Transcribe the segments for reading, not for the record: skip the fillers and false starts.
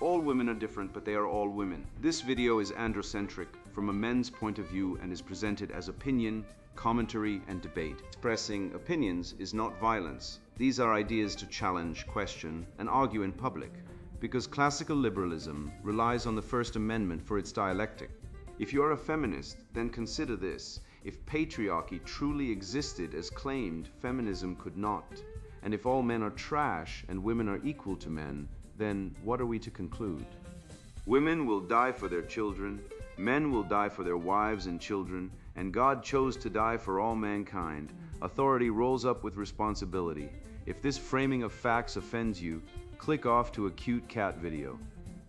all women are different, but they are all women. This video is androcentric from a men's point of view and is presented as opinion, commentary, and debate. Expressing opinions is not violence. These are ideas to challenge, question, and argue in public, because classical liberalism relies on the First Amendment for its dialectic. If you are a feminist, then consider this. If patriarchy truly existed as claimed, feminism could not. And if all men are trash and women are equal to men, then what are we to conclude? Women will die for their children, men will die for their wives and children, and God chose to die for all mankind. Authority rolls up with responsibility. If this framing of facts offends you, click off to a cute cat video.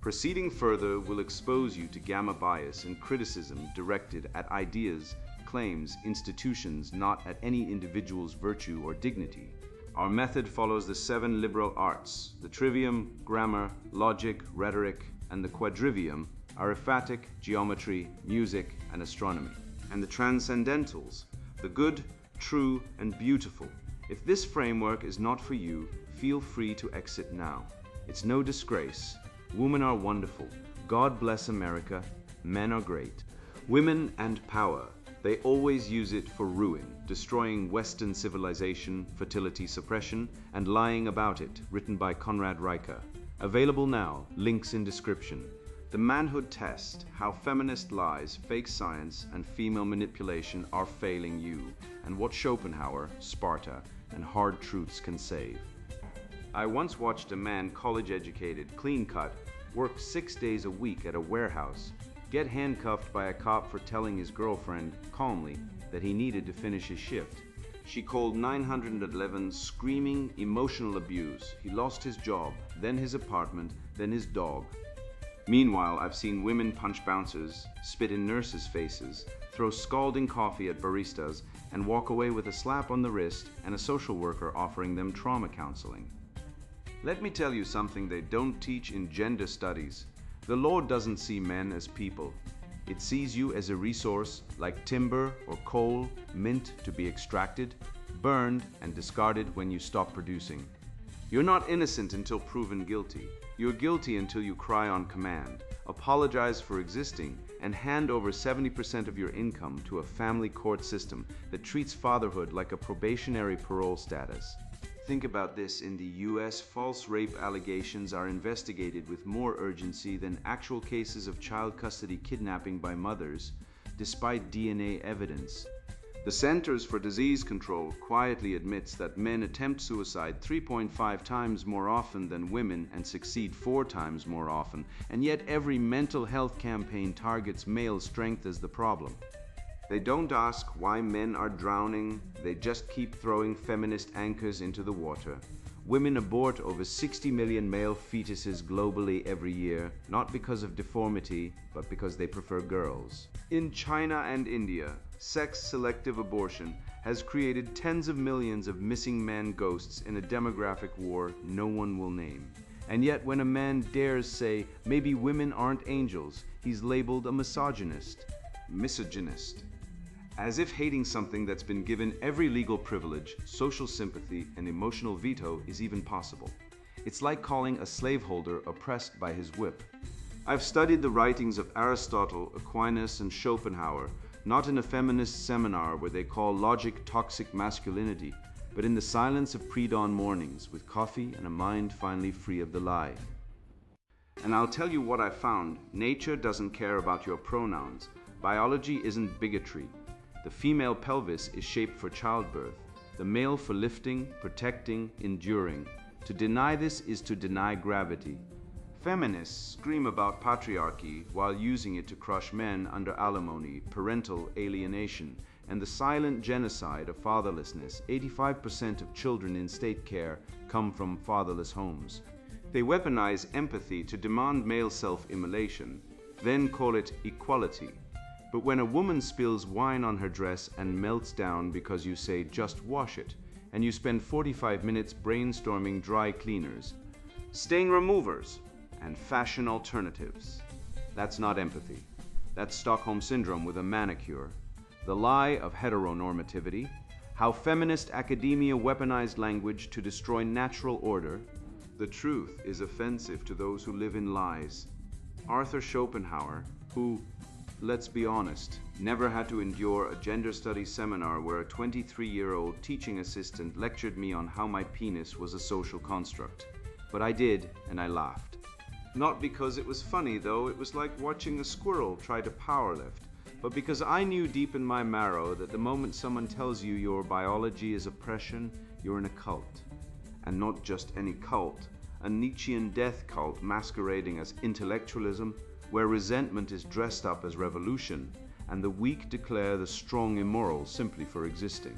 Proceeding further will expose you to gamma bias and criticism directed at ideas, claims, institutions, not at any individual's virtue or dignity. Our method follows the 7 liberal arts. The trivium, grammar, logic, rhetoric, and the quadrivium, arithmetic, geometry, music, and astronomy. And the transcendentals, the good, true, and beautiful. If this framework is not for you, feel free to exit now. It's no disgrace. Women are wonderful. God bless America. Men are great. Women and power. They always use it for ruin, destroying Western civilization, fertility suppression, and lying about it, written by Conrad Reicher. Available now, links in description. The Manhood Test, How Feminist Lies, Fake Science, and Female Manipulation Are Failing You, and What Schopenhauer, Sparta, and Hard Truths Can Save. I once watched a man, college-educated, clean-cut, work 6 days a week at a warehouse, get handcuffed by a cop for telling his girlfriend, calmly, that he needed to finish his shift. She called 911, screaming emotional abuse. He lost his job, then his apartment, then his dog. Meanwhile, I've seen women punch bouncers, spit in nurses' faces, throw scalding coffee at baristas, and walk away with a slap on the wrist and a social worker offering them trauma counseling. Let me tell you something they don't teach in gender studies. The Lord doesn't see men as people. It sees you as a resource like timber or coal, meant to be extracted, burned, and discarded when you stop producing. You're not innocent until proven guilty. You're guilty until you cry on command, apologize for existing, and hand over 70% of your income to a family court system that treats fatherhood like a probationary parole status. Think about this: in the US, false rape allegations are investigated with more urgency than actual cases of child custody kidnapping by mothers, despite DNA evidence. The Centers for Disease Control quietly admits that men attempt suicide 3.5 times more often than women and succeed 4 times more often, and yet every mental health campaign targets male strength as the problem. They don't ask why men are drowning, they just keep throwing feminist anchors into the water. Women abort over 60 million male fetuses globally every year, not because of deformity, but because they prefer girls. In China and India, sex-selective abortion has created tens of millions of missing man ghosts in a demographic war no one will name. And yet when a man dares say, maybe women aren't angels, he's labeled a misogynist. As if hating something that's been given every legal privilege, social sympathy, and emotional veto is even possible. It's like calling a slaveholder oppressed by his whip. I've studied the writings of Aristotle, Aquinas, and Schopenhauer, not in a feminist seminar where they call logic toxic masculinity, but in the silence of pre-dawn mornings with coffee and a mind finally free of the lie. And I'll tell you what I found: nature doesn't care about your pronouns. Biology isn't bigotry. The female pelvis is shaped for childbirth, the male for lifting, protecting, enduring. To deny this is to deny gravity. Feminists scream about patriarchy while using it to crush men under alimony, parental alienation, and the silent genocide of fatherlessness. 85% of children in state care come from fatherless homes. They weaponize empathy to demand male self-immolation, then call it equality. But when a woman spills wine on her dress and melts down because you say, just wash it, and you spend 45 minutes brainstorming dry cleaners, stain removers, and fashion alternatives, that's not empathy. That's Stockholm Syndrome with a manicure. The lie of heteronormativity, how feminist academia weaponized language to destroy natural order, The truth is offensive to those who live in lies. Arthur Schopenhauer, who, let's be honest, never had to endure a gender studies seminar where a 23-year-old teaching assistant lectured me on how my penis was a social construct. But I did, and I laughed. Not because it was funny, though. It was like watching a squirrel try to powerlift, but because I knew deep in my marrow that the moment someone tells you your biology is oppression, you're in a cult. And not just any cult, a Nietzschean death cult masquerading as intellectualism, where resentment is dressed up as revolution, and the weak declare the strong immoral simply for existing.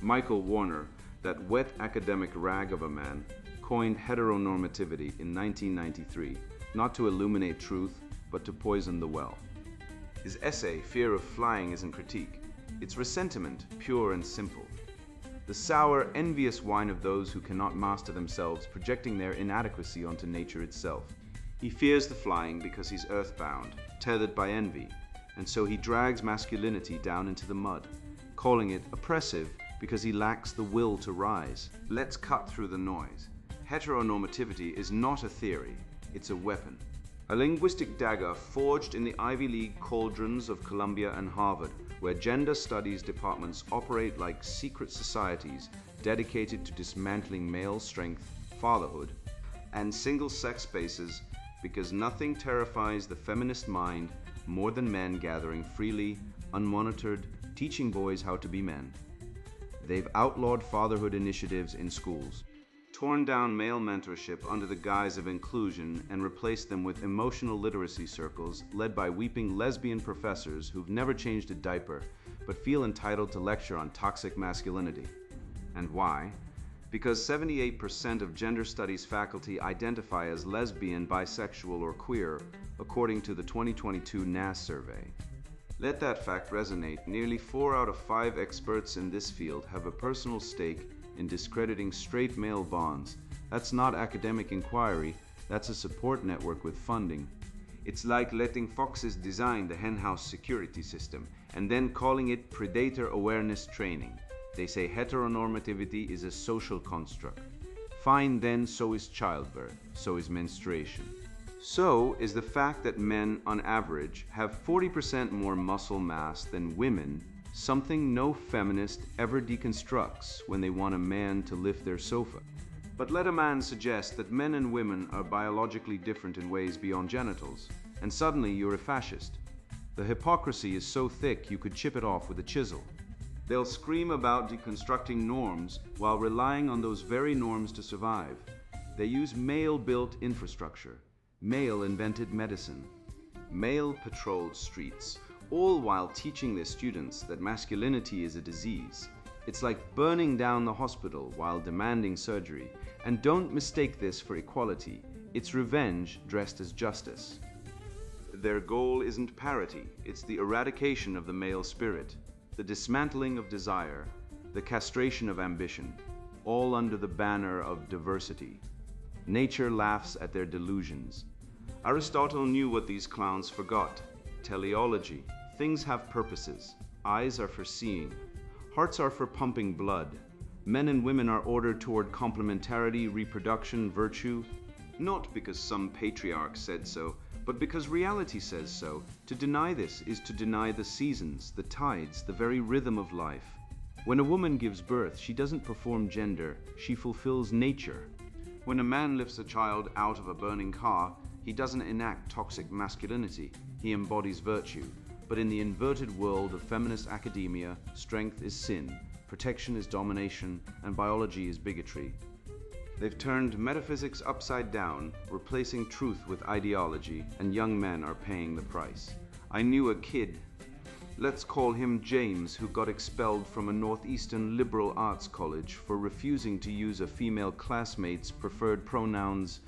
Michael Warner, that wet academic rag of a man, coined heteronormativity in 1993, not to illuminate truth, but to poison the well. His essay, Fear of Flying, isn't critique. It's ressentiment, pure and simple. The sour, envious whine of those who cannot master themselves, projecting their inadequacy onto nature itself. He fears the flying because he's earthbound, tethered by envy, and so he drags masculinity down into the mud, calling it oppressive because he lacks the will to rise. Let's cut through the noise. Heteronormativity is not a theory, it's a weapon. A linguistic dagger forged in the Ivy League cauldrons of Columbia and Harvard, where gender studies departments operate like secret societies dedicated to dismantling male strength, fatherhood, and single-sex spaces, because nothing terrifies the feminist mind more than men gathering freely, unmonitored, teaching boys how to be men. They've outlawed fatherhood initiatives in schools, torn down male mentorship under the guise of inclusion, and replaced them with emotional literacy circles led by weeping lesbian professors who've never changed a diaper but feel entitled to lecture on toxic masculinity. And why? Because 78% of gender studies faculty identify as lesbian, bisexual, or queer, according to the 2022 NAS survey. Let that fact resonate. Nearly 4 out of 5 experts in this field have a personal stake in discrediting straight male bonds. That's not academic inquiry, that's a support network with funding. It's like letting foxes design the henhouse security system and then calling it predator awareness training. They say heteronormativity is a social construct. Fine then, so is childbirth, so is menstruation. So is the fact that men, on average, have 40% more muscle mass than women, something no feminist ever deconstructs when they want a man to lift their sofa. But let a man suggest that men and women are biologically different in ways beyond genitals, and suddenly you're a fascist. The hypocrisy is so thick you could chip it off with a chisel. They'll scream about deconstructing norms while relying on those very norms to survive. They use male-built infrastructure, male-invented medicine, male-patrolled streets, all while teaching their students that masculinity is a disease. It's like burning down the hospital while demanding surgery. And don't mistake this for equality. It's revenge dressed as justice. Their goal isn't parity, it's the eradication of the male spirit, the dismantling of desire, the castration of ambition, all under the banner of diversity. Nature laughs at their delusions. Aristotle knew what these clowns forgot. Teleology. Things have purposes. Eyes are for seeing. Hearts are for pumping blood. Men and women are ordered toward complementarity, reproduction, virtue, not because some patriarch said so, but because reality says so. To deny this is to deny the seasons, the tides, the very rhythm of life. When a woman gives birth, she doesn't perform gender, she fulfills nature. When a man lifts a child out of a burning car, he doesn't enact toxic masculinity, he embodies virtue. But in the inverted world of feminist academia, strength is sin, protection is domination, and biology is bigotry. They've turned metaphysics upside down, replacing truth with ideology, and young men are paying the price. I knew a kid, let's call him James, who got expelled from a northeastern liberal arts college for refusing to use a female classmate's preferred pronouns.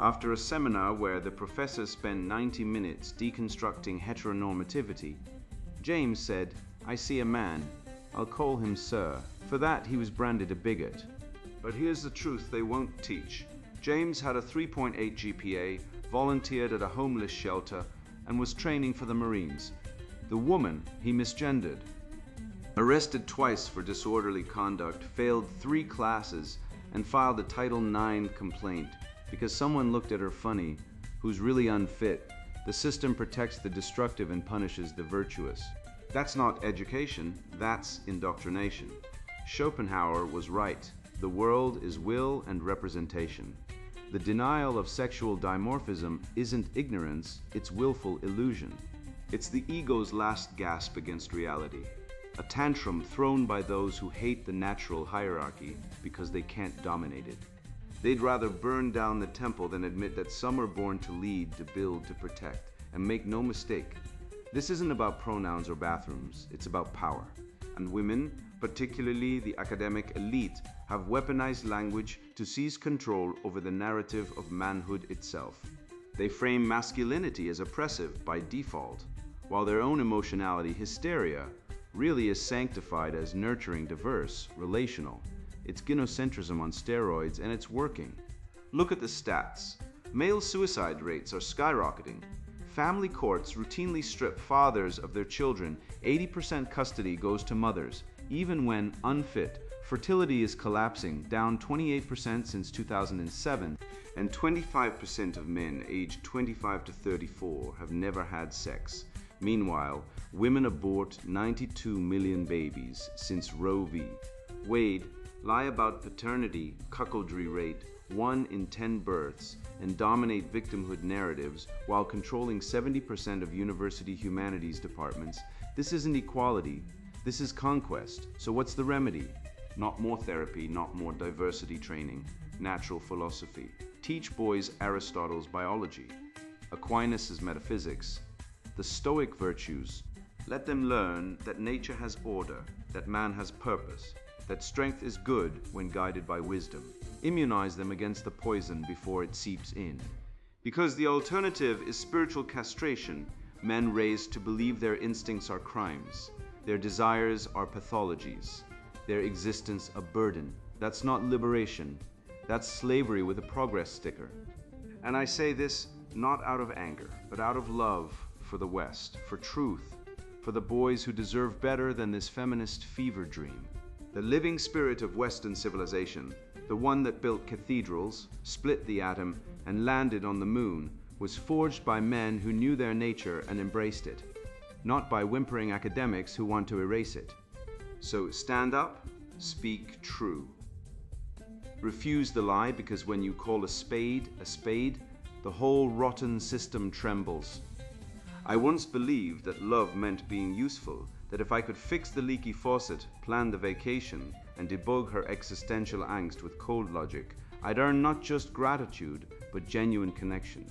After a seminar where the professor spent 90 minutes deconstructing heteronormativity, James said, "I see a man. I'll call him Sir." For that, he was branded a bigot. But here's the truth they won't teach. James had a 3.8 GPA, volunteered at a homeless shelter, and was training for the Marines. The woman he misgendered. Arrested twice for disorderly conduct, failed 3 classes, and filed a Title IX complaint because someone looked at her funny, who's really unfit. The system protects the destructive and punishes the virtuous. That's not education, that's indoctrination. Schopenhauer was right. The world is will and representation. The denial of sexual dimorphism isn't ignorance, it's willful illusion. It's the ego's last gasp against reality. A tantrum thrown by those who hate the natural hierarchy because they can't dominate it. They'd rather burn down the temple than admit that some are born to lead, to build, to protect. And make no mistake, this isn't about pronouns or bathrooms, it's about power. And women, particularly the academic elite, have weaponized language to seize control over the narrative of manhood itself. They frame masculinity as oppressive by default, while their own emotionality, hysteria, really is sanctified as nurturing, diverse, relational. It's gynocentrism on steroids, and it's working. Look at the stats. Male suicide rates are skyrocketing. Family courts routinely strip fathers of their children. 80% custody goes to mothers, even when unfit. Fertility is collapsing, down 28% since 2007, and 25% of men aged 25 to 34 have never had sex. Meanwhile, women abort 92 million babies since Roe v. Wade, lie about paternity, cuckoldry rate, 1 in 10 births, and dominate victimhood narratives while controlling 70% of university humanities departments. This isn't equality, this is conquest. So what's the remedy? Not more therapy, not more diversity training, natural philosophy. Teach boys Aristotle's biology, Aquinas' metaphysics, the Stoic virtues. Let them learn that nature has order, that man has purpose, that strength is good when guided by wisdom. Immunize them against the poison before it seeps in. Because the alternative is spiritual castration, men raised to believe their instincts are crimes, their desires are pathologies, their existence a burden. That's not liberation, that's slavery with a progress sticker. And I say this not out of anger, but out of love for the West, for truth, for the boys who deserve better than this feminist fever dream. The living spirit of Western civilization, the one that built cathedrals, split the atom, and landed on the moon, was forged by men who knew their nature and embraced it, not by whimpering academics who want to erase it. So stand up, speak true. Refuse the lie, because when you call a spade, the whole rotten system trembles. I once believed that love meant being useful, that if I could fix the leaky faucet, plan the vacation, and debug her existential angst with cold logic, I'd earn not just gratitude, but genuine connection.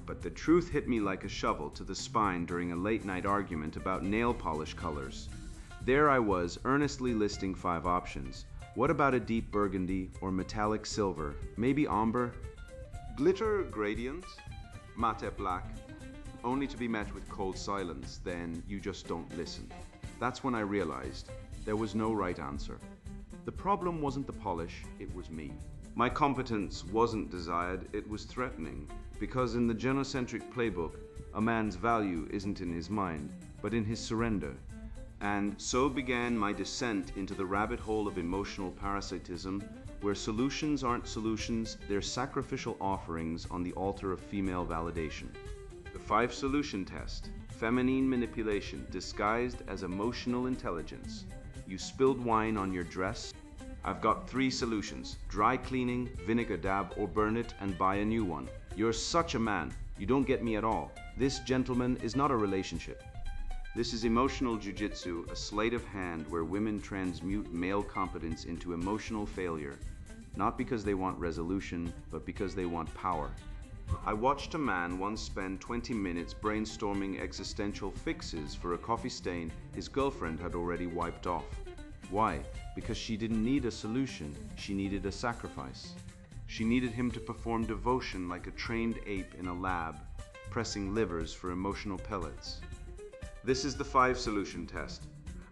But the truth hit me like a shovel to the spine during a late-night argument about nail polish colors. There I was, earnestly listing 5 options. What about a deep burgundy or metallic silver, maybe amber? Glitter gradient, matte black, only to be met with cold silence. Then you just don't listen. That's when I realized there was no right answer. The problem wasn't the polish, it was me. My competence wasn't desired, it was threatening, because in the genocentric playbook, a man's value isn't in his mind, but in his surrender. And so began my descent into the rabbit hole of emotional parasitism, where solutions aren't solutions, they're sacrificial offerings on the altar of female validation. The 5 solution test, feminine manipulation disguised as emotional intelligence. You spilled wine on your dress? I've got 3 solutions: dry cleaning, vinegar dab, or burn it and buy a new one. You're such a man, you don't get me at all. This, gentlemen, is not a relationship. This is emotional jujitsu, a sleight of hand where women transmute male competence into emotional failure, not because they want resolution, but because they want power. I watched a man once spend 20 minutes brainstorming existential fixes for a coffee stain his girlfriend had already wiped off. Why? Because she didn't need a solution, she needed a sacrifice. She needed him to perform devotion like a trained ape in a lab, pressing livers for emotional pellets. This is the 5 solution test,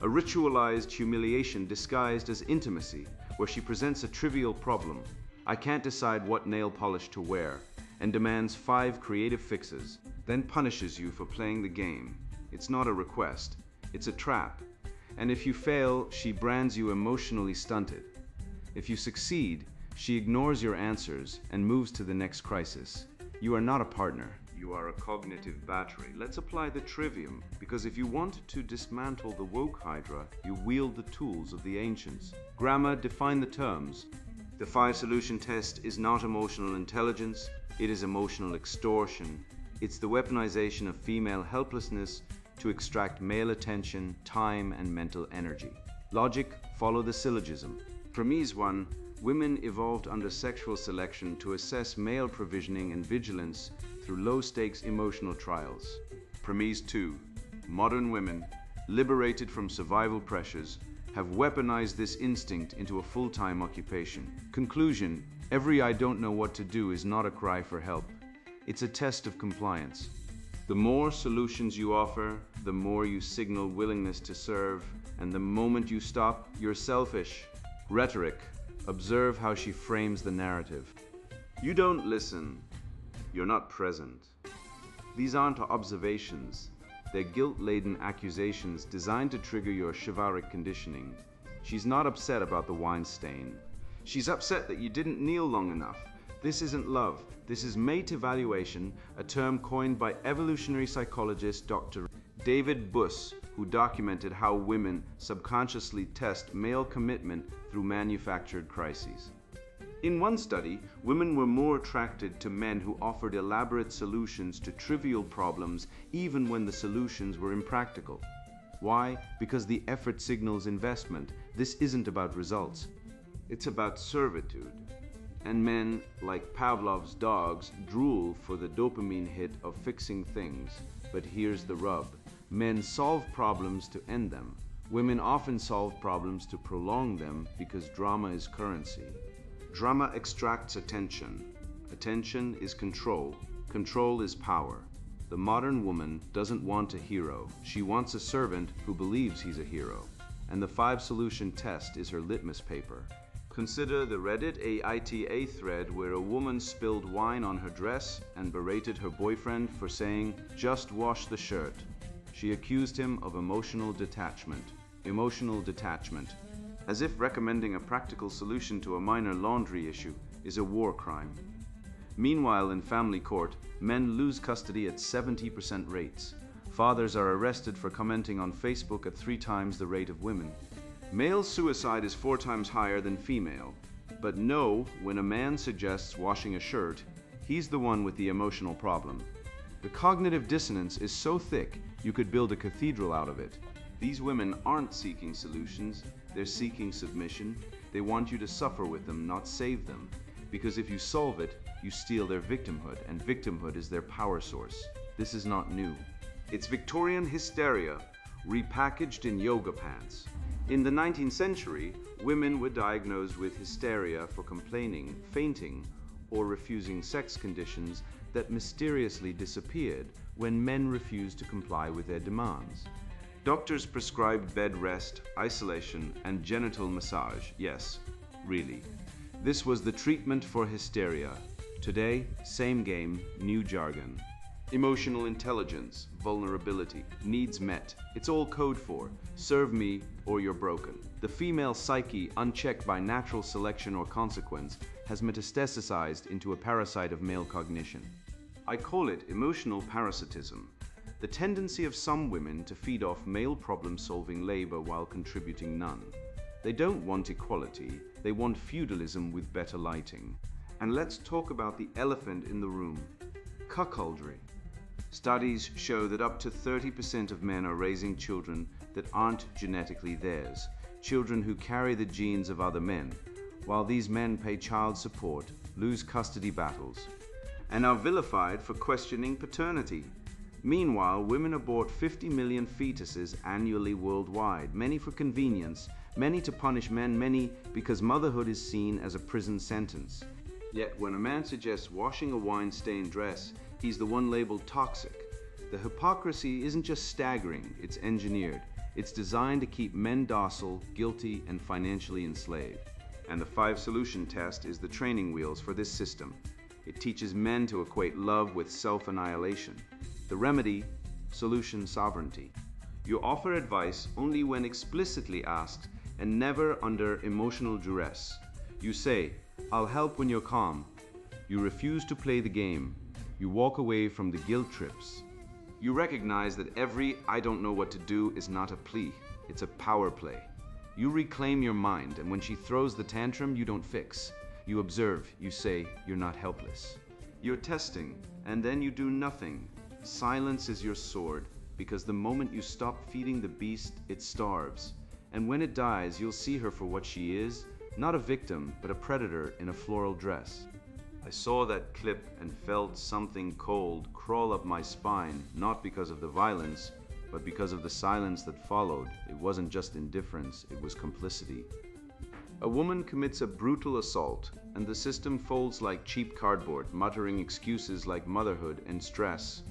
a ritualized humiliation disguised as intimacy, where she presents a trivial problem. I can't decide what nail polish to wear, and demands 5 creative fixes, then punishes you for playing the game. It's not a request, it's a trap. And if you fail, she brands you emotionally stunted. If you succeed, She ignores your answers and moves to the next crisis. You are not a partner. You are a cognitive battery. Let's apply the trivium, because if you want to dismantle the woke hydra, you wield the tools of the ancients. Grammar, define the terms. The 5-solution test is not emotional intelligence, it is emotional extortion. It's the weaponization of female helplessness to extract male attention, time, and mental energy. Logic, follow the syllogism. Premise 1. Women evolved under sexual selection to assess male provisioning and vigilance through low-stakes emotional trials. Premise 2. Modern women, liberated from survival pressures, have weaponized this instinct into a full-time occupation. Conclusion: every "I don't know what to do" is not a cry for help. It's a test of compliance. The more solutions you offer, the more you signal willingness to serve, and the moment you stop, you're selfish. Rhetoric. Observe how she frames the narrative. You don't listen. You're not present. These aren't observations. They're guilt-laden accusations designed to trigger your chivalric conditioning. She's not upset about the wine stain. She's upset that you didn't kneel long enough. This isn't love. This is mate evaluation, a term coined by evolutionary psychologist Dr. David Buss, who documented how women subconsciously test male commitment through manufactured crises. In one study, women were more attracted to men who offered elaborate solutions to trivial problems even when the solutions were impractical. Why? Because the effort signals investment. This isn't about results. It's about servitude. And men, like Pavlov's dogs, drool for the dopamine hit of fixing things. But here's the rub. Men solve problems to end them. Women often solve problems to prolong them because drama is currency. Drama extracts attention. Attention is control. Control is power. The modern woman doesn't want a hero. She wants a servant who believes he's a hero. And the 5-solution test is her litmus paper. Consider the Reddit AITA thread where a woman spilled wine on her dress and berated her boyfriend for saying, "Just wash the shirt." She accused him of emotional detachment. Emotional detachment. As if recommending a practical solution to a minor laundry issue is a war crime. Meanwhile, in family court, men lose custody at 70% rates. Fathers are arrested for commenting on Facebook at 3 times the rate of women. Male suicide is 4 times higher than female. But no, when a man suggests washing a shirt, he's the one with the emotional problem. The cognitive dissonance is so thick, you could build a cathedral out of it. These women aren't seeking solutions, they're seeking submission. They want you to suffer with them, not save them. Because if you solve it, you steal their victimhood, and victimhood is their power source. This is not new. It's Victorian hysteria, repackaged in yoga pants. In the 19th century, women were diagnosed with hysteria for complaining, fainting, or refusing sex conditions that mysteriously disappeared when men refused to comply with their demands. Doctors prescribed bed rest, isolation, and genital massage. Yes, really. This was the treatment for hysteria. Today, same game, new jargon. Emotional intelligence, vulnerability, needs met. It's all code for serve me or you're broken. The female psyche, unchecked by natural selection or consequence, has metastasized into a parasite of male cognition. I call it emotional parasitism. The tendency of some women to feed off male problem-solving labor while contributing none. They don't want equality, they want feudalism with better lighting. And let's talk about the elephant in the room, cuckoldry. Studies show that up to 30% of men are raising children that aren't genetically theirs, children who carry the genes of other men, while these men pay child support, lose custody battles, and are vilified for questioning paternity. Meanwhile, women abort 50 million fetuses annually worldwide, many for convenience, many to punish men, many because motherhood is seen as a prison sentence. Yet when a man suggests washing a wine-stained dress, he's the one labeled toxic. The hypocrisy isn't just staggering, it's engineered. It's designed to keep men docile, guilty, and financially enslaved. And the 5-solution test is the training wheels for this system. It teaches men to equate love with self-annihilation. The remedy, solution sovereignty. You offer advice only when explicitly asked and never under emotional duress. You say, I'll help when you're calm. You refuse to play the game. You walk away from the guilt trips. You recognize that every "I don't know what to do" is not a plea, it's a power play. You reclaim your mind, and when she throws the tantrum, you don't fix. You observe, you say, you're not helpless. You're testing, and then you do nothing. Silence is your sword, because the moment you stop feeding the beast, it starves. And when it dies, you'll see her for what she is, not a victim, but a predator in a floral dress. I saw that clip and felt something cold crawl up my spine, not because of the violence, but because of the silence that followed. It wasn't just indifference, it was complicity. A woman commits a brutal assault, and the system folds like cheap cardboard, muttering excuses like motherhood and stress,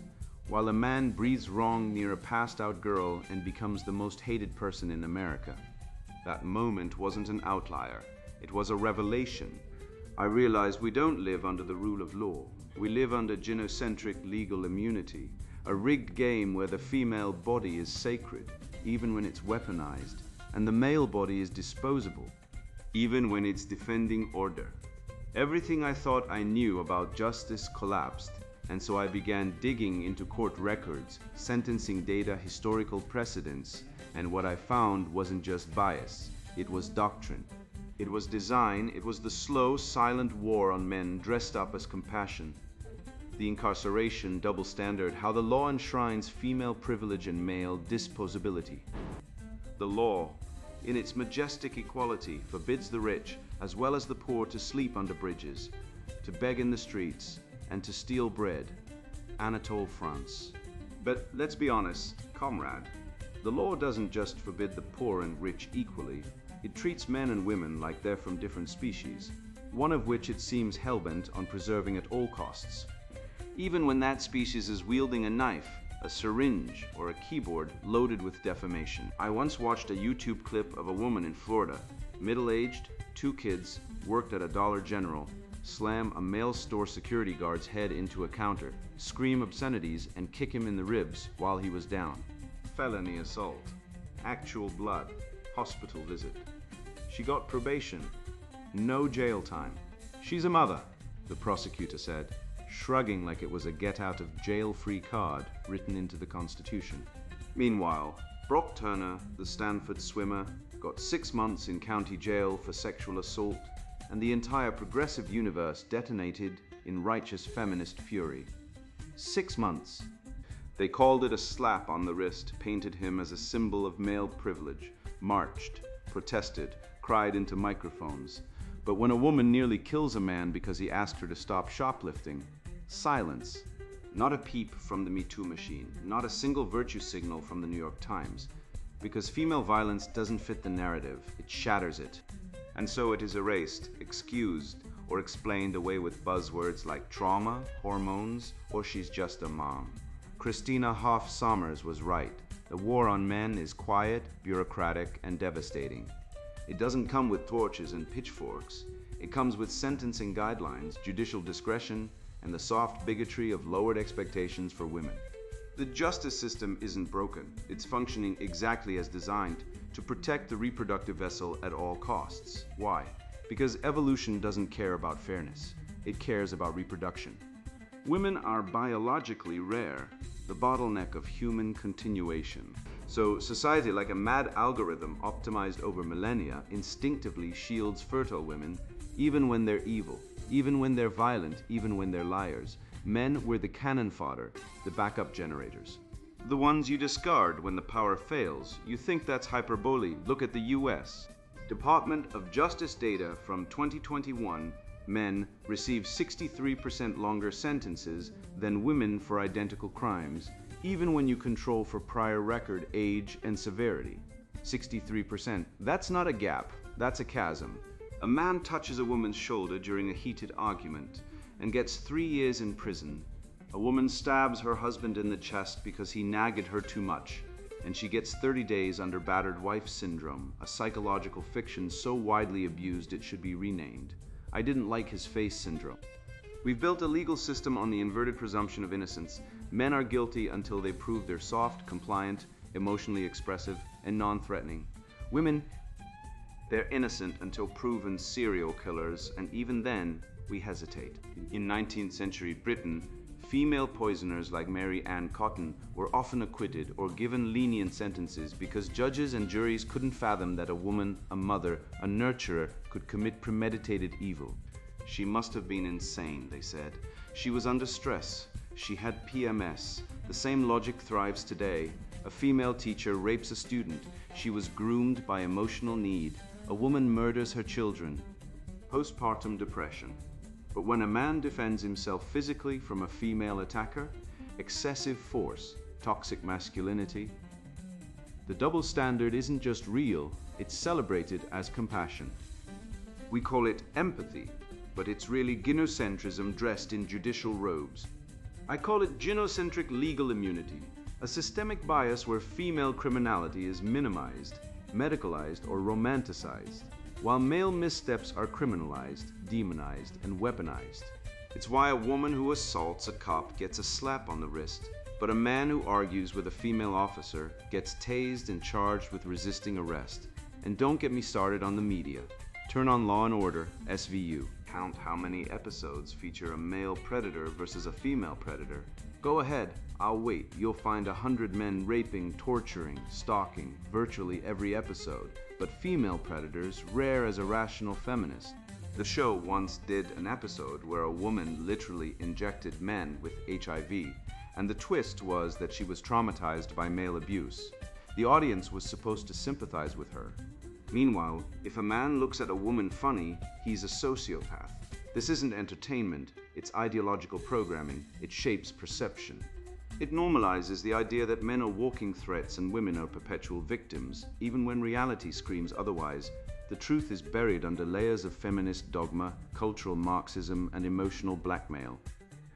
while a man breathes wrong near a passed-out girl and becomes the most hated person in America. That moment wasn't an outlier, it was a revelation. I realized we don't live under the rule of law. We live under gynocentric legal immunity, a rigged game where the female body is sacred, even when it's weaponized, and the male body is disposable, even when it's defending order. Everything I thought I knew about justice collapsed, and so I began digging into court records, sentencing data, historical precedents, and what I found wasn't just bias, it was doctrine. It was design, it was the slow, silent war on men dressed up as compassion. The incarceration double standard, how the law enshrines female privilege and male disposability. The law, in its majestic equality, forbids the rich as well as the poor to sleep under bridges, to beg in the streets, and to steal bread. Anatole France. But let's be honest, comrade, the law doesn't just forbid the poor and rich equally. It treats men and women like they're from different species, one of which it seems hell-bent on preserving at all costs. Even when that species is wielding a knife, a syringe, or a keyboard loaded with defamation. I once watched a YouTube clip of a woman in Florida, middle-aged, 2 kids, worked at a Dollar General, slam a male store security guard's head into a counter, scream obscenities, and kick him in the ribs while he was down. Felony assault. Actual blood. Hospital visit. She got probation. No jail time. She's a mother, the prosecutor said, shrugging like it was a get-out-of-jail-free card written into the Constitution. Meanwhile, Brock Turner, the Stanford swimmer, got 6 months in county jail for sexual assault, and the entire progressive universe detonated in righteous feminist fury. 6 months. They called it a slap on the wrist, painted him as a symbol of male privilege, marched, protested, cried into microphones. But when a woman nearly kills a man because he asked her to stop shoplifting, silence. Not a peep from the Me Too machine, not a single virtue signal from the New York Times. Because female violence doesn't fit the narrative, it shatters it. And so it is erased, excused, or explained away with buzzwords like trauma, hormones, or she's just a mom. Christina Hoff Sommers was right. The war on men is quiet, bureaucratic, and devastating. It doesn't come with torches and pitchforks. It comes with sentencing guidelines, judicial discretion, and the soft bigotry of lowered expectations for women. The justice system isn't broken. It's functioning exactly as designed to protect the reproductive vessel at all costs. Why? Because evolution doesn't care about fairness. It cares about reproduction. Women are biologically rare, the bottleneck of human continuation. So society, like a mad algorithm optimized over millennia, instinctively shields fertile women, even when they're evil, even when they're violent, even when they're liars. Men were the cannon fodder, the backup generators. The ones you discard when the power fails. You think that's hyperbole? Look at the US. Department of Justice data from 2021, men receive 63% longer sentences than women for identical crimes, even when you control for prior record, age, and severity. 63%. That's not a gap, that's a chasm. A man touches a woman's shoulder during a heated argument and gets 3 years in prison. A woman stabs her husband in the chest because he nagged her too much, and she gets 30 days under battered wife syndrome, a psychological fiction so widely abused it should be renamed. I didn't like his face syndrome. We've built a legal system on the inverted presumption of innocence. Men are guilty until they prove they're soft, compliant, emotionally expressive, and non-threatening. Women, They're innocent until proven serial killers, and even then, we hesitate. In 19th century Britain, female poisoners like Mary Ann Cotton were often acquitted or given lenient sentences because judges and juries couldn't fathom that a woman, a mother, a nurturer could commit premeditated evil. She must have been insane, they said. She was under stress. She had PMS. The same logic thrives today. A female teacher rapes a student. She was groomed by emotional need. A woman murders her children. Postpartum depression. But when a man defends himself physically from a female attacker, excessive force, toxic masculinity. The double standard isn't just real, it's celebrated as compassion. We call it empathy, but it's really gynocentrism dressed in judicial robes. I call it gynocentric legal immunity, a systemic bias where female criminality is minimized, medicalized, or romanticized, while male missteps are criminalized, demonized, and weaponized. It's why a woman who assaults a cop gets a slap on the wrist, but a man who argues with a female officer gets tased and charged with resisting arrest. And don't get me started on the media. Turn on Law & Order, SVU. Count how many episodes feature a male predator versus a female predator. Go ahead, I'll wait. You'll find 100 men raping, torturing, stalking, virtually every episode. But female predators, rare as a rational feminist. The show once did an episode where a woman literally injected men with HIV, and the twist was that she was traumatized by male abuse. The audience was supposed to sympathize with her. Meanwhile, if a man looks at a woman funny, he's a sociopath. This isn't entertainment, it's ideological programming. It shapes perception. It normalizes the idea that men are walking threats and women are perpetual victims, even when reality screams otherwise. The truth is buried under layers of feminist dogma, cultural Marxism, and emotional blackmail.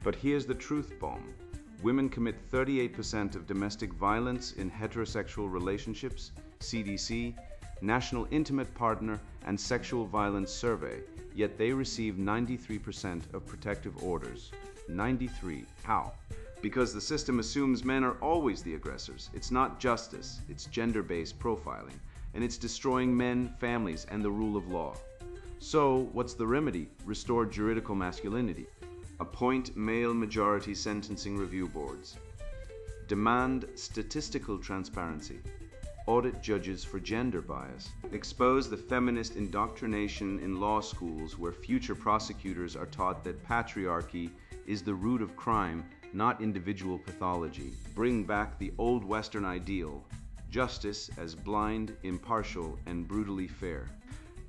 But here's the truth bomb. Women commit 38% of domestic violence in heterosexual relationships, CDC, National Intimate Partner, and Sexual Violence Survey, yet they receive 93% of protective orders. 93. How? Because the system assumes men are always the aggressors. It's not justice, it's gender-based profiling, and it's destroying men, families, and the rule of law. So, what's the remedy? Restore juridical masculinity. Appoint male majority sentencing review boards. Demand statistical transparency. Audit judges for gender bias. Expose the feminist indoctrination in law schools where future prosecutors are taught that patriarchy is the root of crime, not individual pathology. Bring back the old Western ideal, justice as blind, impartial, and brutally fair.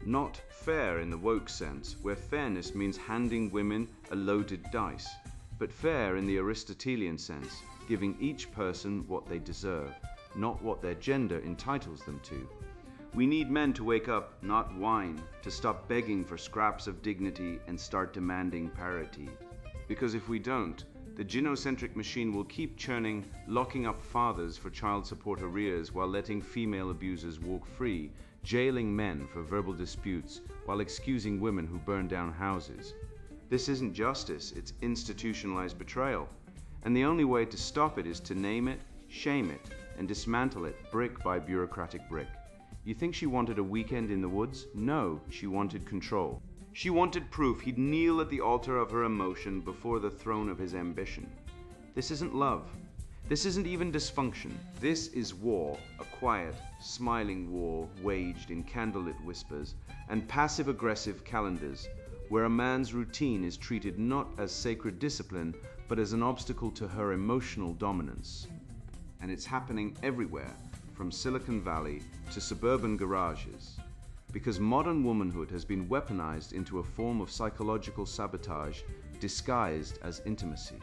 Not fair in the woke sense, where fairness means handing women a loaded dice, but fair in the Aristotelian sense, giving each person what they deserve, not what their gender entitles them to. We need men to wake up, not whine, to stop begging for scraps of dignity and start demanding parity. Because if we don't, the gynocentric machine will keep churning, locking up fathers for child support arrears while letting female abusers walk free, jailing men for verbal disputes while excusing women who burn down houses. This isn't justice, it's institutionalized betrayal. And the only way to stop it is to name it, shame it, and dismantle it brick by bureaucratic brick. You think she wanted a weekend in the woods? No, she wanted control. She wanted proof he'd kneel at the altar of her emotion before the throne of his ambition. This isn't love. This isn't even dysfunction. This is war, a quiet, smiling war waged in candlelit whispers and passive-aggressive calendars, where a man's routine is treated not as sacred discipline, but as an obstacle to her emotional dominance. And it's happening everywhere, from Silicon Valley to suburban garages. Because modern womanhood has been weaponized into a form of psychological sabotage disguised as intimacy.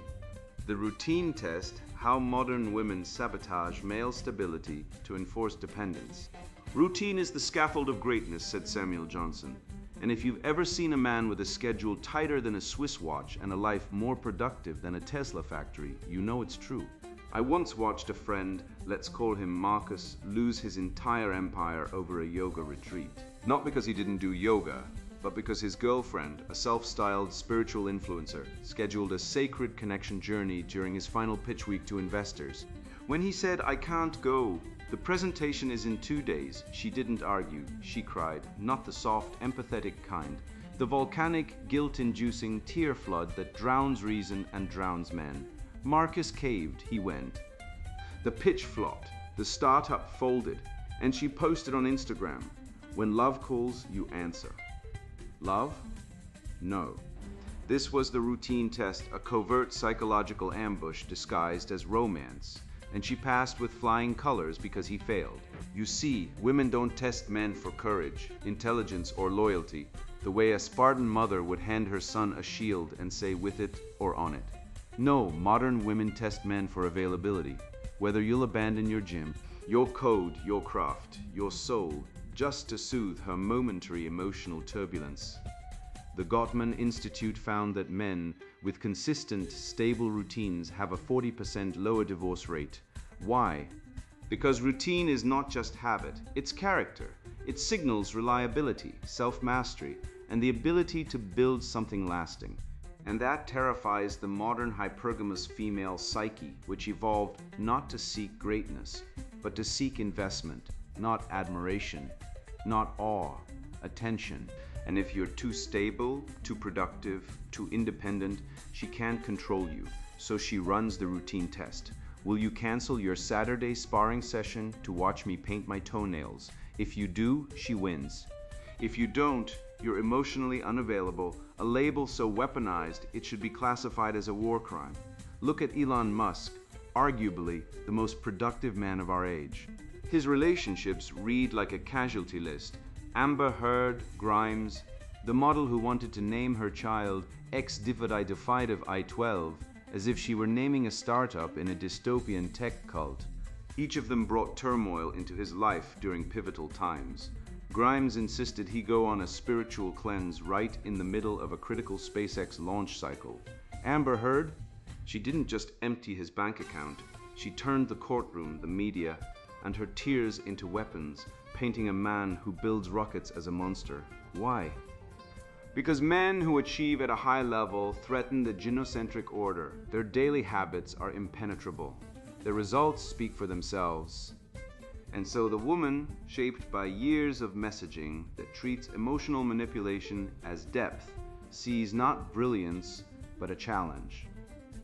The routine test, how modern women sabotage male stability to enforce dependence. Routine is the scaffold of greatness, said Samuel Johnson. And if you've ever seen a man with a schedule tighter than a Swiss watch and a life more productive than a Tesla factory, you know it's true. I once watched a friend, let's call him Marcus, lose his entire empire over a yoga retreat. Not because he didn't do yoga, but because his girlfriend, a self-styled spiritual influencer, scheduled a sacred connection journey during his final pitch week to investors. When he said, "I can't go, the presentation is in 2 days," she didn't argue, she cried, not the soft, empathetic kind, the volcanic, guilt-inducing tear flood that drowns reason and drowns men. Marcus caved, he went. The pitch flopped, the startup folded, and she posted on Instagram, "When love calls, you answer." Love? No. This was the routine test, a covert psychological ambush disguised as romance, and she passed with flying colors because he failed. You see, women don't test men for courage, intelligence, or loyalty, the way a Spartan mother would hand her son a shield and say, "With it or on it." No, modern women test men for availability, whether you'll abandon your gym, your code, your craft, your soul, just to soothe her momentary emotional turbulence. The Gottman Institute found that men with consistent, stable routines have a 40% lower divorce rate. Why? Because routine is not just habit, it's character. It signals reliability, self-mastery, and the ability to build something lasting. And that terrifies the modern hypergamous female psyche, which evolved not to seek greatness, but to seek investment, not admiration, not awe, attention. And if you're too stable, too productive, too independent, she can't control you, so she runs the routine test. Will you cancel your Saturday sparring session to watch me paint my toenails? If you do, she wins. If you don't, you're emotionally unavailable, a label so weaponized it should be classified as a war crime. Look at Elon Musk, arguably the most productive man of our age. His relationships read like a casualty list. Amber Heard, Grimes, the model who wanted to name her child X-Dividified I-12, as if she were naming a startup in a dystopian tech cult. Each of them brought turmoil into his life during pivotal times. Grimes insisted he go on a spiritual cleanse right in the middle of a critical SpaceX launch cycle. Amber Heard? She didn't just empty his bank account, she turned the courtroom, the media, and her tears into weapons, painting a man who builds rockets as a monster. Why? Because men who achieve at a high level threaten the gynocentric order. Their daily habits are impenetrable. Their results speak for themselves. And so the woman, shaped by years of messaging that treats emotional manipulation as depth, sees not brilliance, but a challenge.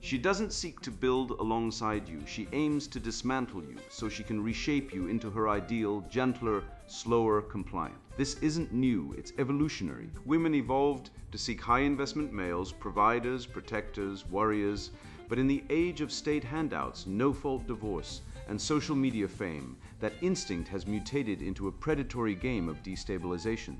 She doesn't seek to build alongside you. She aims to dismantle you so she can reshape you into her ideal, gentler, slower, compliant. This isn't new, it's evolutionary. Women evolved to seek high investment males, providers, protectors, warriors, but in the age of state handouts, no-fault divorce, and social media fame, that instinct has mutated into a predatory game of destabilization.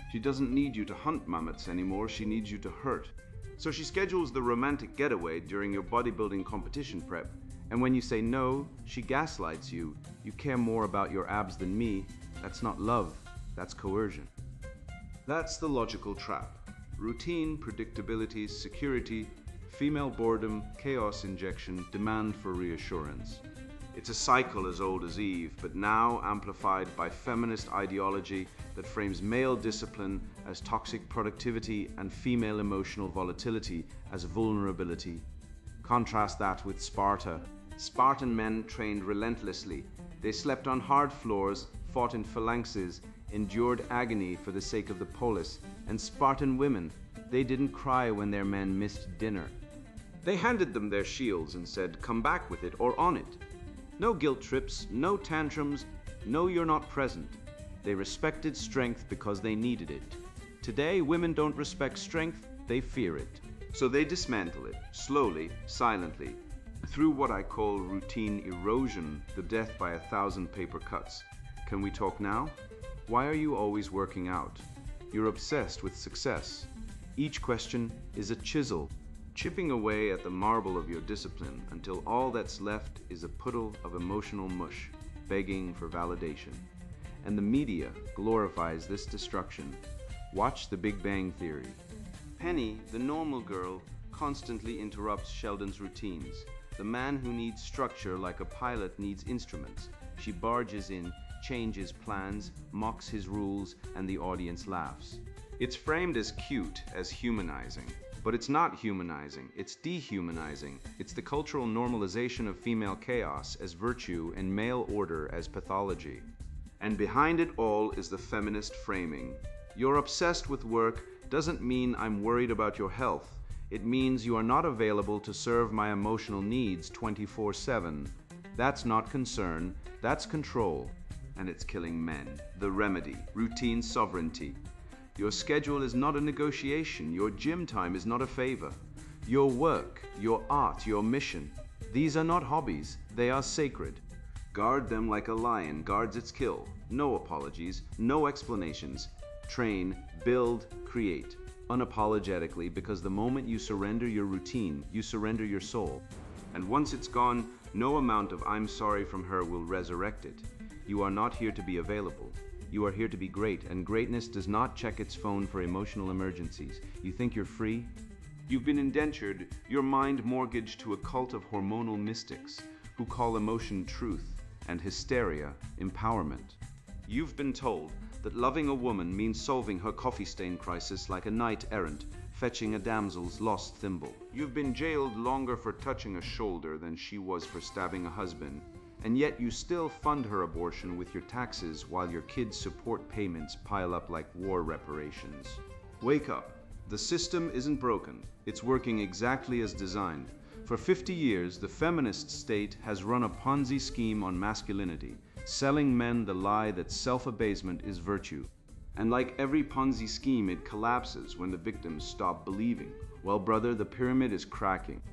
She doesn't need you to hunt mammoths anymore, she needs you to hurt. So she schedules the romantic getaway during your bodybuilding competition prep, and when you say no, she gaslights you. You care more about your abs than me. That's not love, that's coercion. That's the logical trap. Routine, predictability, security, female boredom, chaos injection, demand for reassurance. It's a cycle as old as Eve, but now amplified by feminist ideology that frames male discipline as toxic productivity and female emotional volatility as vulnerability. Contrast that with Sparta. Spartan men trained relentlessly. They slept on hard floors, fought in phalanxes, endured agony for the sake of the polis. And Spartan women, they didn't cry when their men missed dinner. They handed them their shields and said, "Come back with it or on it." No guilt trips, no tantrums, no you're not present. They respected strength because they needed it. Today, women don't respect strength, they fear it. So they dismantle it, slowly, silently, through what I call routine erosion, the death by 1,000 paper cuts. Can we talk now? Why are you always working out? You're obsessed with success. Each question is a chisel, chipping away at the marble of your discipline until all that's left is a puddle of emotional mush, begging for validation. And the media glorifies this destruction. Watch The Big Bang Theory. Penny, the normal girl, constantly interrupts Sheldon's routines. The man who needs structure like a pilot needs instruments. She barges in, changes plans, mocks his rules, and the audience laughs. It's framed as cute, as humanizing. But it's not humanizing, it's dehumanizing. It's the cultural normalization of female chaos as virtue and male order as pathology. And behind it all is the feminist framing. You're obsessed with work doesn't mean I'm worried about your health. It means you are not available to serve my emotional needs 24/7. That's not concern, that's control. And it's killing men. The remedy, routine sovereignty. Your schedule is not a negotiation. Your gym time is not a favor. Your work, your art, your mission, these are not hobbies, they are sacred. Guard them like a lion guards its kill. No apologies, no explanations. Train, build, create. Unapologetically, because the moment you surrender your routine, you surrender your soul. And once it's gone, no amount of "I'm sorry" from her will resurrect it. You are not here to be available. You are here to be great, and greatness does not check its phone for emotional emergencies. You think you're free? You've been indentured, your mind mortgaged to a cult of hormonal mystics who call emotion truth and hysteria empowerment. You've been told that loving a woman means solving her coffee stain crisis like a knight errant, fetching a damsel's lost thimble. You've been jailed longer for touching a shoulder than she was for stabbing a husband. And yet you still fund her abortion with your taxes while your kids' support payments pile up like war reparations. Wake up. The system isn't broken. It's working exactly as designed. For 50 years, the feminist state has run a Ponzi scheme on masculinity, selling men the lie that self-abasement is virtue. And like every Ponzi scheme, it collapses when the victims stop believing. Well, brother, the pyramid is cracking.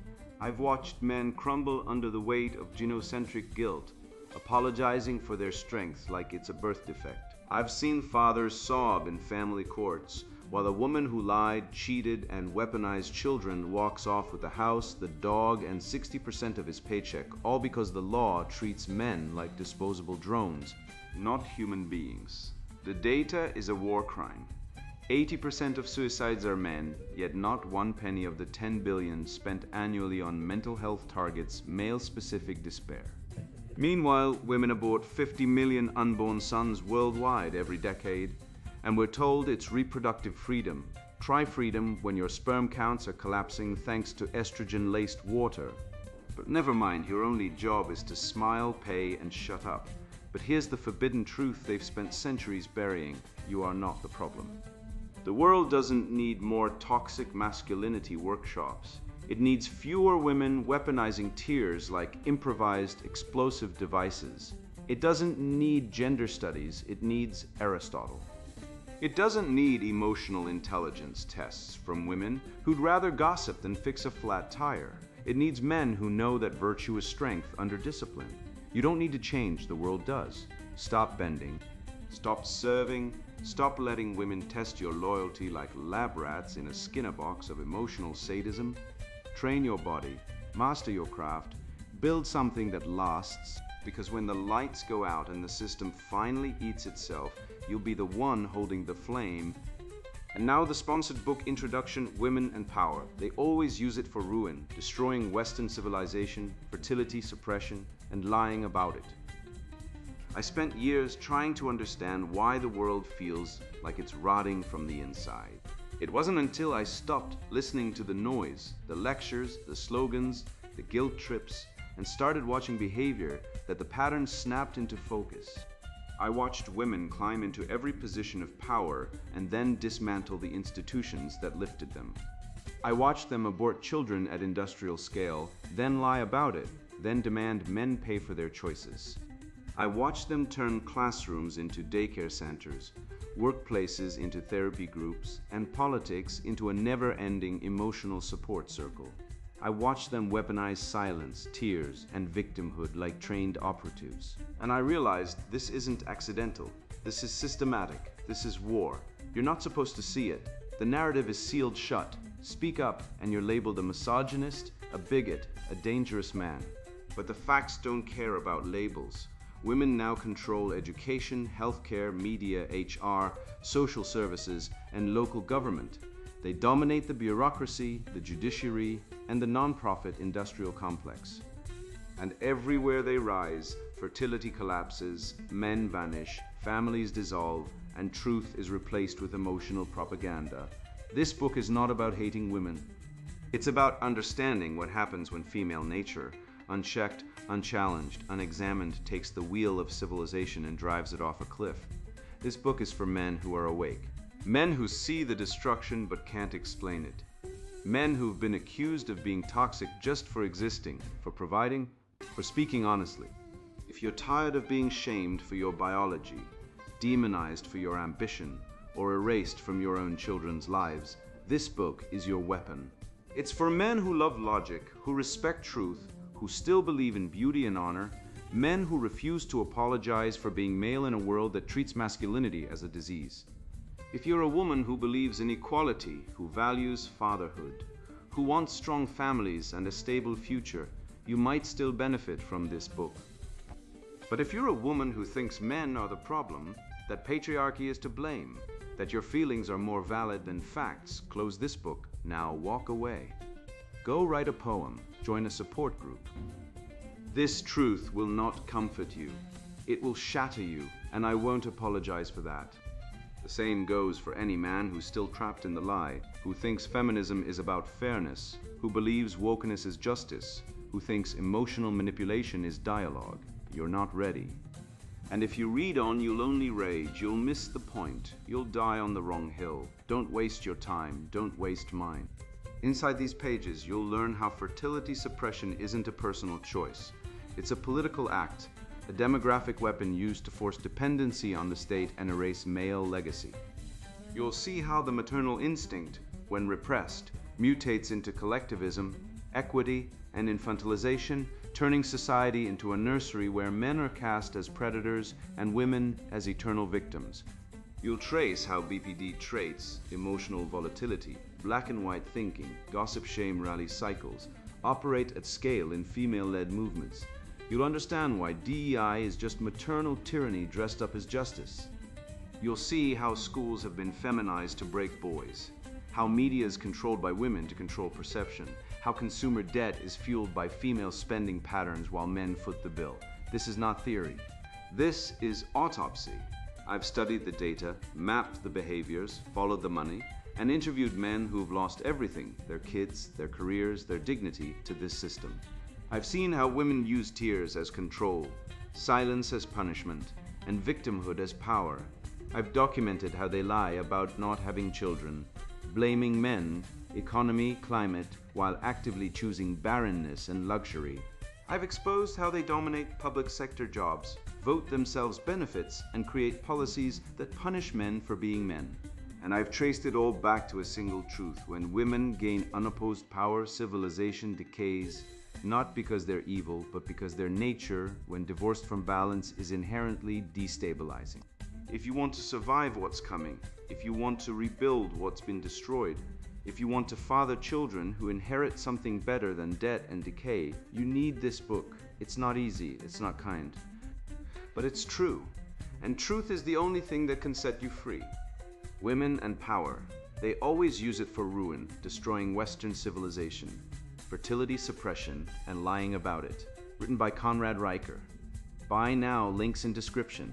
I've watched men crumble under the weight of genocentric guilt, apologizing for their strength like it's a birth defect. I've seen fathers sob in family courts, while a woman who lied, cheated, and weaponized children walks off with the house, the dog, and 60% of his paycheck, all because the law treats men like disposable drones, not human beings. The data is a war crime. 80% of suicides are men, yet not one penny of the 10 billion spent annually on mental health targets male-specific despair. Meanwhile, women abort 50 million unborn sons worldwide every decade, and we're told it's reproductive freedom. Try freedom when your sperm counts are collapsing thanks to estrogen-laced water. But never mind, your only job is to smile, pay, and shut up. But here's the forbidden truth they've spent centuries burying: you are not the problem. The world doesn't need more toxic masculinity workshops. It needs fewer women weaponizing tears like improvised explosive devices. It doesn't need gender studies, it needs Aristotle. It doesn't need emotional intelligence tests from women who'd rather gossip than fix a flat tire. It needs men who know that virtue is strength under discipline. You don't need to change, the world does. Stop bending. Stop serving. Stop letting women test your loyalty like lab rats in a Skinner box of emotional sadism. Train your body, master your craft, build something that lasts, because when the lights go out and the system finally eats itself, you'll be the one holding the flame. And now the sponsored book introduction, Women and Power. They always use it for ruin, destroying Western civilization, fertility suppression, and lying about it. I spent years trying to understand why the world feels like it's rotting from the inside. It wasn't until I stopped listening to the noise, the lectures, the slogans, the guilt trips, and started watching behavior that the patterns snapped into focus. I watched women climb into every position of power and then dismantle the institutions that lifted them. I watched them abort children at industrial scale, then lie about it, then demand men pay for their choices. I watched them turn classrooms into daycare centers, workplaces into therapy groups, and politics into a never-ending emotional support circle. I watched them weaponize silence, tears, and victimhood like trained operatives. And I realized this isn't accidental. This is systematic. This is war. You're not supposed to see it. The narrative is sealed shut. Speak up, and you're labeled a misogynist, a bigot, a dangerous man. But the facts don't care about labels. Women now control education, healthcare, media, HR, social services, and local government. They dominate the bureaucracy, the judiciary, and the non-profit industrial complex. And everywhere they rise, fertility collapses, men vanish, families dissolve, and truth is replaced with emotional propaganda. This book is not about hating women. It's about understanding what happens when female nature, unchecked, unchallenged, unexamined, takes the wheel of civilization and drives it off a cliff. This book is for men who are awake. Men who see the destruction but can't explain it. Men who've been accused of being toxic just for existing, for providing, for speaking honestly. If you're tired of being shamed for your biology, demonized for your ambition, or erased from your own children's lives, this book is your weapon. It's for men who love logic, who respect truth, who still believe in beauty and honor, men who refuse to apologize for being male in a world that treats masculinity as a disease. If you're a woman who believes in equality, who values fatherhood, who wants strong families and a stable future, you might still benefit from this book. But if you're a woman who thinks men are the problem, that patriarchy is to blame, that your feelings are more valid than facts, close this book. Now walk away. Go write a poem, join a support group. This truth will not comfort you. It will shatter you, and I won't apologize for that. The same goes for any man who's still trapped in the lie, who thinks feminism is about fairness, who believes wokeness is justice, who thinks emotional manipulation is dialogue. You're not ready. And if you read on, you'll only rage, you'll miss the point, you'll die on the wrong hill. Don't waste your time, don't waste mine. Inside these pages, you'll learn how fertility suppression isn't a personal choice. It's a political act, a demographic weapon used to force dependency on the state and erase male legacy. You'll see how the maternal instinct, when repressed, mutates into collectivism, equity, and infantilization, turning society into a nursery where men are cast as predators and women as eternal victims. You'll trace how BPD traits, emotional volatility, black and white thinking, gossip shame rally cycles, operate at scale in female-led movements. You'll understand why DEI is just maternal tyranny dressed up as justice. You'll see how schools have been feminized to break boys, how media is controlled by women to control perception, how consumer debt is fueled by female spending patterns while men foot the bill. This is not theory. This is autopsy. I've studied the data, mapped the behaviors, followed the money, and interviewed men who've lost everything, their kids, their careers, their dignity, to this system. I've seen how women use tears as control, silence as punishment, and victimhood as power. I've documented how they lie about not having children, blaming men, economy, climate, while actively choosing barrenness and luxury. I've exposed how they dominate public sector jobs, vote themselves benefits, and create policies that punish men for being men. And I've traced it all back to a single truth. When women gain unopposed power, civilization decays, not because they're evil, but because their nature, when divorced from balance, is inherently destabilizing. If you want to survive what's coming, if you want to rebuild what's been destroyed, if you want to father children who inherit something better than debt and decay, you need this book. It's not easy, it's not kind. But it's true. And truth is the only thing that can set you free. Women and power. They always use it for ruin, destroying Western civilization. Fertility suppression and lying about it. Written by Conrad Riker. Buy now, links in description.